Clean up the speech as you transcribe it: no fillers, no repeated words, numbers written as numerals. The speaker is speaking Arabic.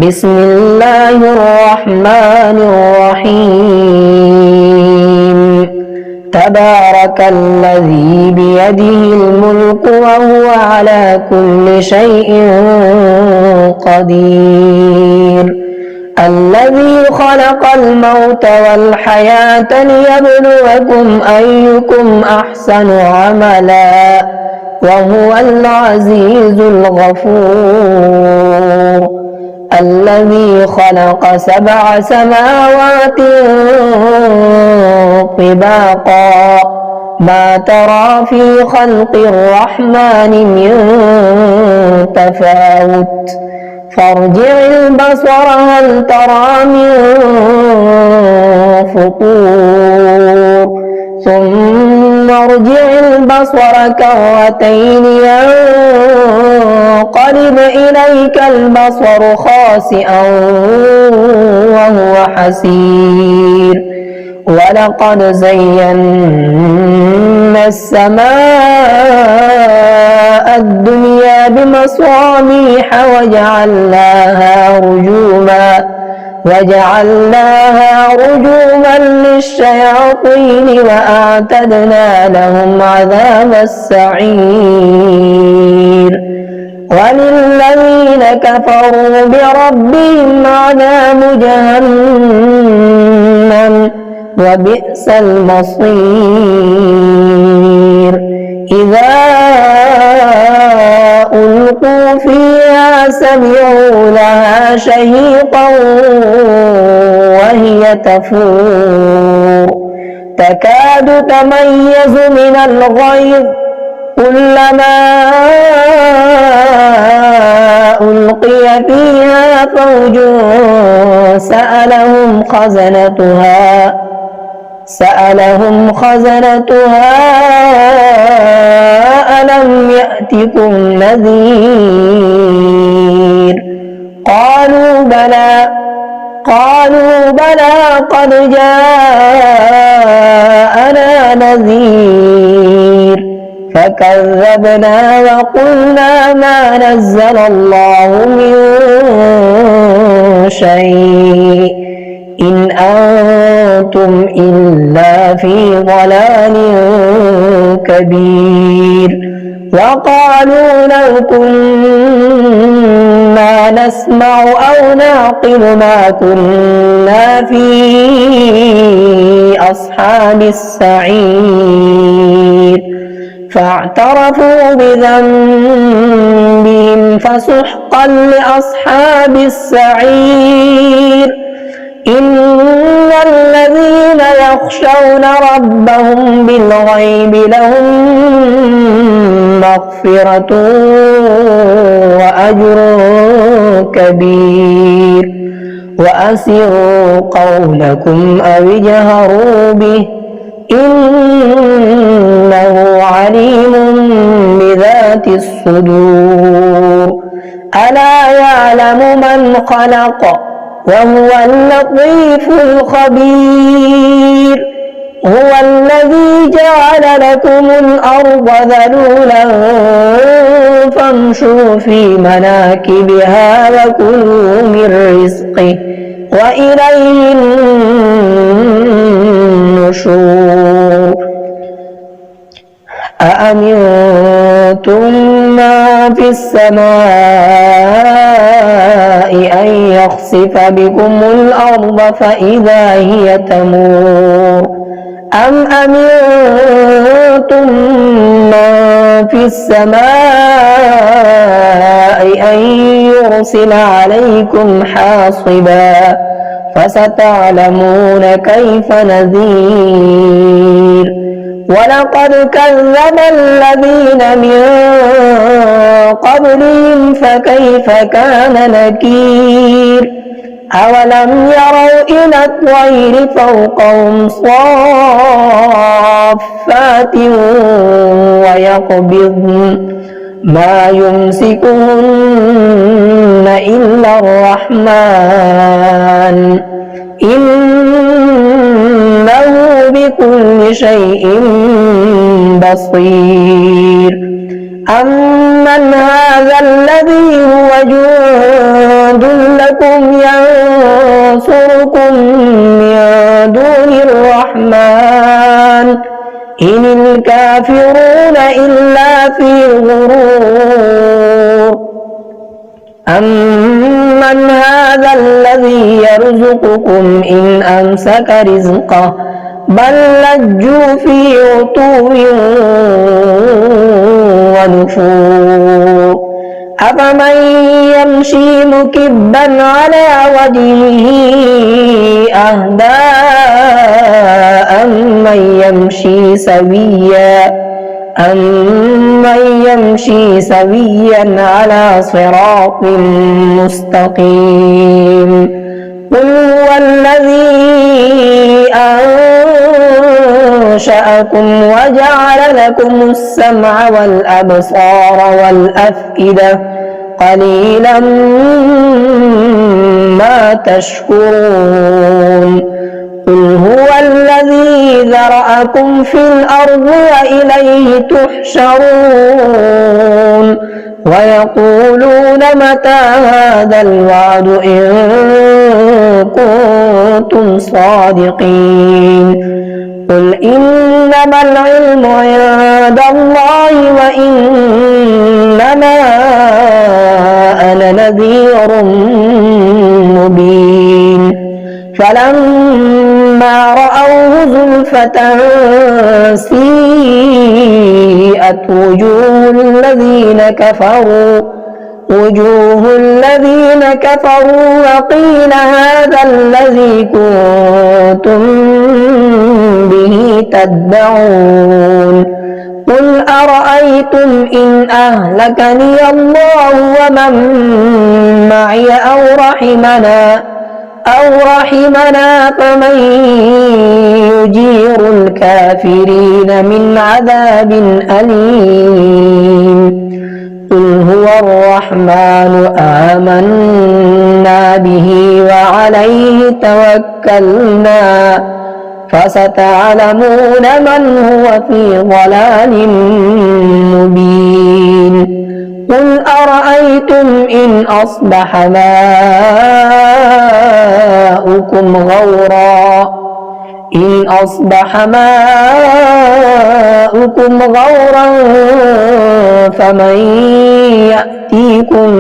بسم الله الرحمن الرحيم تبارك الذي بيده الملك وهو على كل شيء قدير الذي خلق الموت والحياة ليبلوكم أيكم أحسن عملا وهو العزيز الغفور الذي خلق 7 سماوات طباقا ما ترى في خلق الرحمن من تفاوت فارجع البصر هل ترى من فطور ثم ارجع البصر كرتين ينقلب إليك البصر خاسئا وهو حسير ولقد زينا السماء الدنيا بمصابيح وجعلناها رجوما للشياطين وأعتدنا لهم عذاب السعير وللذين كفروا بربهم عذاب جهنم وبئس المصير إذا ألقوا فيها سمعوا لها شهيقا وهي تفور تكاد تميز من الغيظ كلما ألقي فيها فوج سألهم خزنتها ألم يأتكم نذير قالوا بلى قد جاءنا نذير فكذبنا وقلنا ما نزل الله من شيء إن أنتم إلا في ضلال كبير وقالوا لو كنا نسمع أو نعقل ما كنا في أصحاب السعير فاعترفوا بذنبهم فسحقا لأصحاب السعير إن الذين يخشون ربهم بالغيب لهم مغفرة وأجر كبير وأسروا قولكم أو اجهروا به إنه عليم بذات الصدور ألا يعلم من خلق وهو اللطيف الخبير هو الذي جعل لكم الأرض ذلولا فامشوا في مناكبها وكلوا من رزقه وإليه النشور أأمنتم من في السماء أن يخسف بكم الأرض فإذا هي تمور أم أمنتم من في السماء أن يرسل عليكم حاصبا فستعلمون كيف نذير ولقد كذب الذين من قبلهم فكيف كان نكير أولم يروا إلى الطير فوقهم صافات ويقبضن ما يمسكهن إلا الرحمن إنه بكل شيء بصير أمن هذا الذي هو جند لكم ينصركم من دون الرحمن إن الكافرون إلا في غرور أمن هذا الذي يرزقكم إن أمسك رزقه بل لجوا في عتو ونفور أفمن يمشي مكبا على وجهه أهدى أمن يمشي سويا على صراط مستقيم قل هو الذي أنشأكم وجعل لكم السمع والأبصار والأفئدة قليلا ما تشكرون قل هو الذي ذرأكم في الأرض وإليه تحشرون ويقولون متى هذا الوعد إن كنتم صادقين قل إنما العلم عند الله وإنما أنا نذير مبين فلما رأوه زلفة سيئت وجوه الذين كفروا وقيل هذا الذي كنتم به تدعون قل أرأيتم إن أهلكني الله ومن معي أو رحمنا فمن يجير الكافرين من عذاب أليم قل هو الرحمن آمنا به وعليه توكلنا فستعلمون من هو في ضلال مبين قل أرأيتم إن أصبح ماؤكم غورا فمن يأتيكم